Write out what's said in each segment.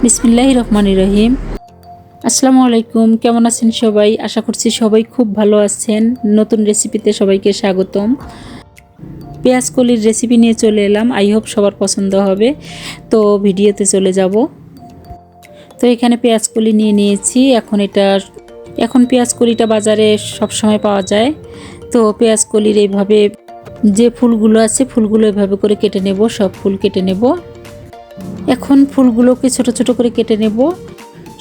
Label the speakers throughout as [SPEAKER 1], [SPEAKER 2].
[SPEAKER 1] বিসমিল্লাহির রহমানির রহিম। আসসালামু আলাইকুম, কেমন আছেন সবাই? আশা করছি সবাই খুব ভালো আছেন। নতুন রেসিপিতে সবাইকে স্বাগতম। পেঁয়াজ কলির রেসিপি নিয়ে চলে এলাম, আই হোপ সবার পছন্দ হবে। তো ভিডিওতে চলে যাব। তো এখানে পেঁয়াজ কলি নিয়ে নিয়েছি। এখন পেঁয়াজ কলিটা বাজারে সবসময় পাওয়া যায়। তো পেঁয়াজ কলির এইভাবে যে ফুলগুলো আছে ফুলগুলো এভাবে করে কেটে নেব, সব ফুল কেটে নেব। এখন ফুলগুলোকে ছোট ছোট করে কেটে নেব।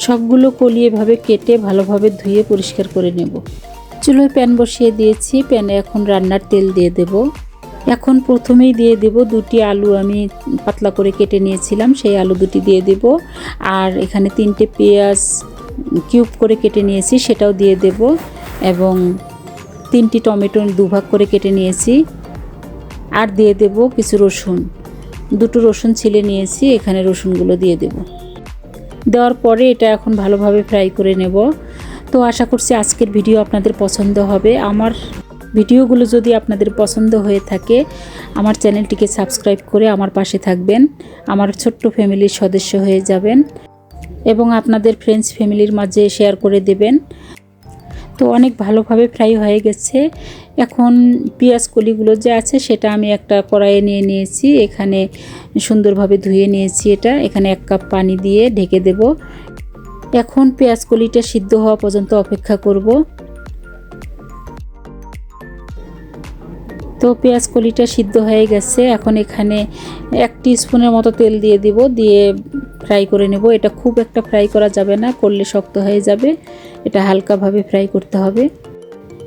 [SPEAKER 1] সবগুলো কলি এভাবে কেটে ভালোভাবে ধুয়ে পরিষ্কার করে নেব। চুলোয় প্যান বসিয়ে দিয়েছি, প্যানে এখন রান্নার তেল দিয়ে দেব। এখন প্রথমেই দিয়ে দেব দুটি আলু, আমি পাতলা করে কেটে নিয়েছিলাম, সেই আলু দুটি দিয়ে দেব। আর এখানে 3টে পেঁয়াজ কিউব করে কেটে নিয়েছি, সেটাও দিয়ে দেব। এবং 3টি টমেটো দুভাগ করে কেটে নিয়েছি। আর দিয়ে দেব কিছু রসুন, 2টো রসুন ছিলে নিয়েছি, এখানে রসুনগুলো দিয়ে দেব। দেওয়ার পরে এটা এখন ভালোভাবে ফ্রাই করে নেব। তো আশা করছি আজকের ভিডিও আপনাদের পছন্দ হবে। আমার ভিডিওগুলো যদি আপনাদের পছন্দ হয়ে থাকে আমার চ্যানেলটিকে সাবস্ক্রাইব করে আমার পাশে থাকবেন, আমার ছোট্ট ফ্যামিলির সদস্য হয়ে যাবেন এবং আপনাদের ফ্রেন্ডস ফ্যামিলির মাঝে শেয়ার করে দেবেন। তো অনেক ভালোভাবে ফ্রাই হয়ে গেছে। এখন পেঁয়াজ কলিগুলো যে আছে সেটা আমি একটা কড়াইয়ে নিয়ে নিয়েছি, এখানে সুন্দরভাবে ধুয়ে নিয়েছি। এখানে 1 কাপ পানি দিয়ে ঢেকে দেব। এখন পেঁয়াজ কলিটা সিদ্ধ হওয়া পর্যন্ত অপেক্ষা করব। তো পেঁয়াজ কলিটা সিদ্ধ হয়ে গেছে। এখন এখানে 1 টিস্পুনের মতো তেল দিয়ে দিব, দিয়ে ফ্রাই করে নেব। এটা খুব একটা ফ্রাই করা যাবে না, করলে শক্ত হয়ে যাবে। এটা হালকাভাবে ফ্রাই করতে হবে।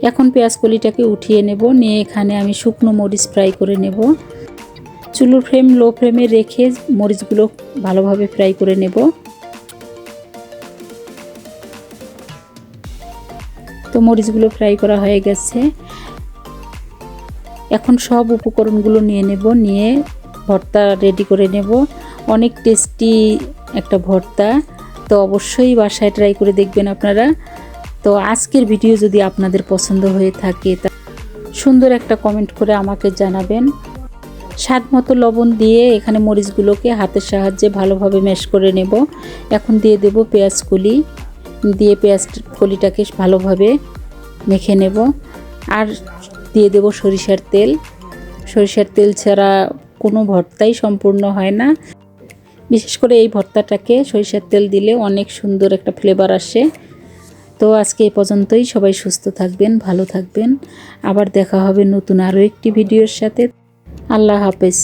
[SPEAKER 1] এখন পেঁয়াজ কলিটাকে উঠিয়ে নেব, নিয়ে এখানে আমি শুকনো মরিচ ফ্রাই করে নেব। চুলোর ফ্লেম লো ফ্লেমে রেখে মরিচগুলো ভালোভাবে ফ্রাই করে নেব। তো মরিচগুলো ফ্রাই করা হয়ে গেছে। এখন সব উপকরণগুলো নিয়ে নেব, নিয়ে ভর্তা রেডি করে নেব। অনেক টেস্টি একটা ভর্তা, তো অবশ্যই বাসায় ট্রাই করে দেখবেন আপনারা। তো আজকের ভিডিও যদি আপনাদের পছন্দ হয়ে থাকে তা সুন্দর একটা কমেন্ট করে আমাকে জানাবেন। স্বাদ মতো লবণ দিয়ে এখানে মরিচগুলোকে হাতের সাহায্যে ভালোভাবে ম্যাশ করে নেব। এখন দিয়ে দেব পেঁয়াজ কলি, দিয়ে পেঁয়াজ কলিটাকে ভালোভাবে মেখে নেব। আর দিয়ে দেব সরিষার তেল। সরিষার তেল ছাড়া কোনো ভর্তাই সম্পূর্ণ হয় না, বিশেষ করে এই ভর্তাটাকে সরিষার তেল দিলে অনেক সুন্দর একটা ফ্লেভার আসে। তো আজকে এই পর্যন্তই। সবাই সুস্থ থাকবেন, ভালো থাকবেন। আবার দেখা হবে নতুন আরও একটি ভিডিওর সাথে। আল্লাহ হাফেজ।